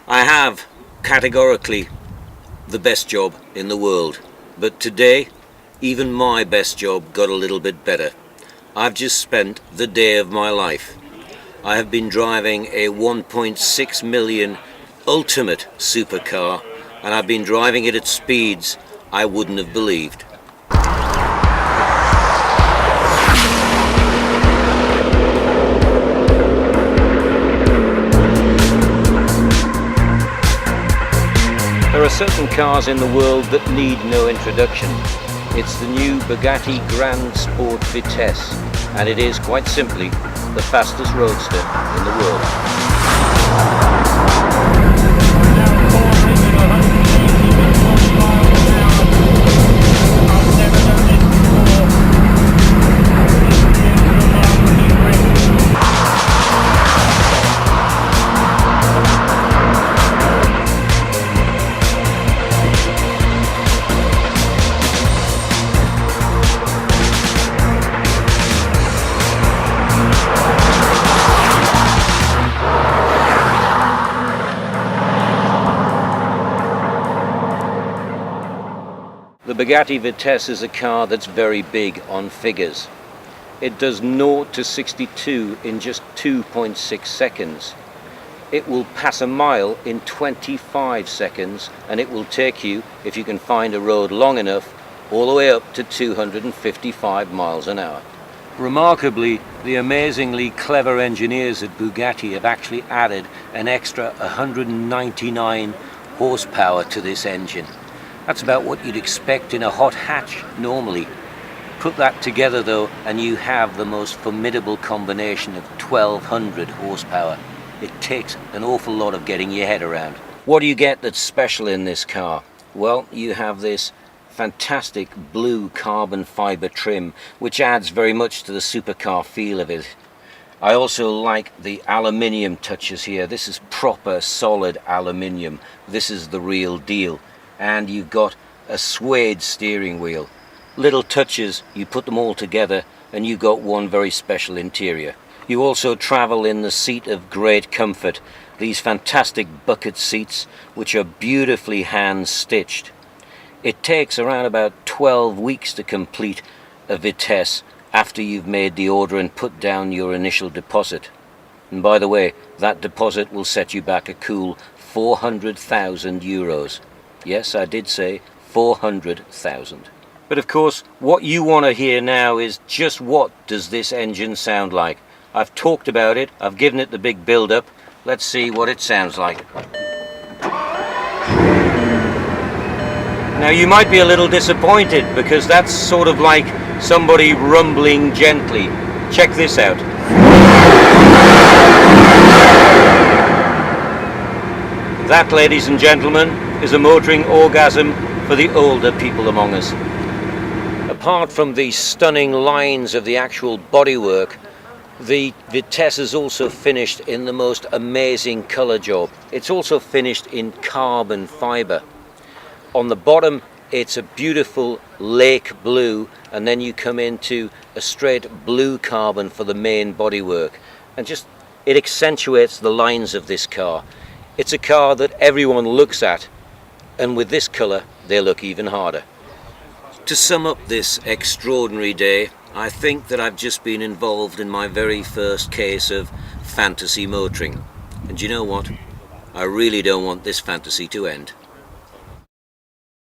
I have categorically the best job in the world, but today even my best job got a little bit better. I've just spent the day of my life. I have been driving a 1.6 million ultimate supercar, and I've been driving it at speeds I wouldn't have believed. There are certain cars in the world that need no introduction. It's the new Bugatti Grand Sport Vitesse, and it is quite simply the fastest roadster in the world. The Bugatti Vitesse is a car that's very big on figures. It does 0 to 62 in just 2.6 seconds. It will pass a mile in 25 seconds, and it will take you, if you can find a road long enough, all the way up to 255 miles an hour. Remarkably, the amazingly clever engineers at Bugatti have actually added an extra 199 horsepower to this engine. That's about what you'd expect in a hot hatch normally. Put that together though, and you have the most formidable combination of 1200 horsepower. It takes an awful lot of getting your head around. What do you get that's special in this car? Well, you have this fantastic blue carbon fiber trim, which adds very much to the supercar feel of it. I also like the aluminium touches here. This is proper solid aluminium. This is the real deal. And you've got a suede steering wheel. Little touches, you put them all together and you've got one very special interior. You also travel in the seat of great comfort. These fantastic bucket seats, which are beautifully hand stitched. It takes around about 12 weeks to complete a Vitesse after you've made the order and put down your initial deposit. And by the way, that deposit will set you back a cool 400,000 euros. Yes, I did say 400,000. But of course, what you want to hear now is just what does this engine sound like? I've talked about it, I've given it the big build-up. Let's see what it sounds like. Now you might be a little disappointed because that's sort of like somebody rumbling gently. Check this out. That, ladies and gentlemen, is a motoring orgasm for the older people among us. Apart from the stunning lines of the actual bodywork, the Vitesse is also finished in the most amazing colour job. It's also finished in carbon fibre. On the bottom it's a beautiful lake blue, and then you come into a straight blue carbon for the main bodywork, and just it accentuates the lines of this car. It's a car that everyone looks at, and with this colour they look even harder. To sum up this extraordinary day, I think that I've just been involved in my very first case of fantasy motoring. And you know what? I really don't want this fantasy to end.